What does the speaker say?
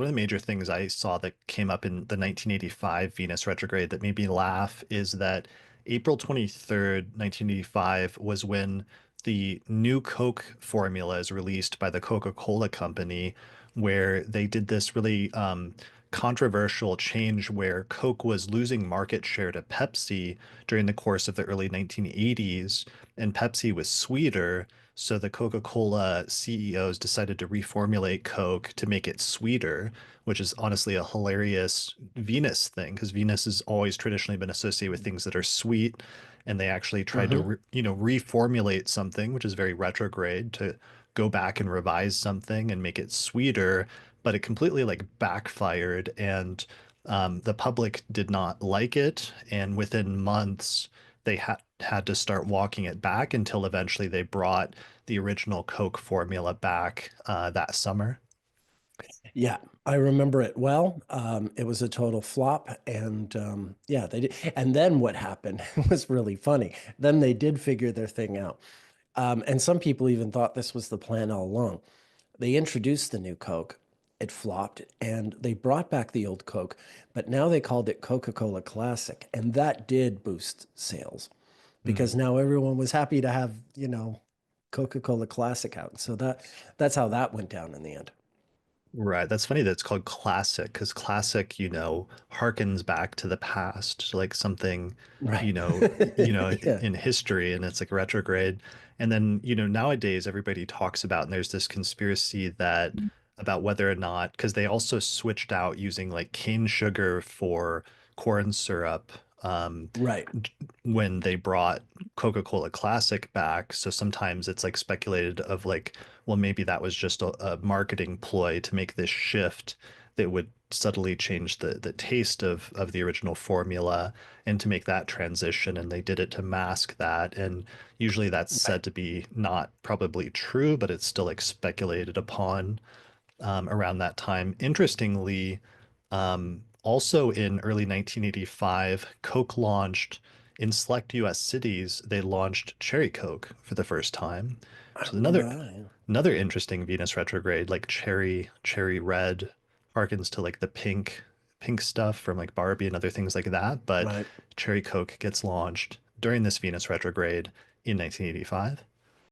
One of the major things I saw that came up in the 1985 Venus retrograde that made me laugh is that April 23rd, 1985 was when the new Coke formula is released by the Coca-Cola Company, where they did this really controversial change where Coke was losing market share to Pepsi during the course of the early 1980s, and Pepsi was sweeter. So the Coca-Cola CEOs decided to reformulate Coke to make it sweeter, which is honestly a hilarious Venus thing because Venus has always traditionally been associated with things that are sweet, and they actually tried to Hmm. reformulate something, which is very retrograde, to go back and revise something and make it sweeter, but it completely like backfired, and the public did not like it, and within months they had to start walking it back until eventually they brought the original Coke formula back that summer. Yeah, I remember it well. It was a total flop, and yeah, they did. And then what happened was really funny. Then they did figure their thing out, and some people even thought this was the plan all along. They introduced the new Coke. It flopped, and they brought back the old Coke, but now they called it Coca-Cola Classic, and that did boost sales because Mm. now everyone was happy to have, Coca-Cola Classic out. So that's how that went down in the end. Right. That's funny that it's called classic because classic, harkens back to the past, to like something, Right. Yeah. in history, and it's like retrograde. And then, nowadays everybody talks about, and there's this conspiracy that about whether or not, because they also switched out using like cane sugar for corn syrup. Right. When they brought Coca-Cola Classic back. So sometimes it's like speculated of like, well, maybe that was just a marketing ploy to make this shift that would subtly change the taste of the original formula and to make that transition. And they did it to mask that. And usually that's Right. said to be not probably true, but it's still like speculated upon around that time. Interestingly, also in early 1985, Coke launched in select US cities, they launched Cherry Coke for the first time. I So remember that. Yeah. another interesting Venus retrograde, like cherry red, harkens to like the pink stuff from like Barbie and other things like that. But Right. Cherry Coke gets launched during this Venus retrograde in 1985.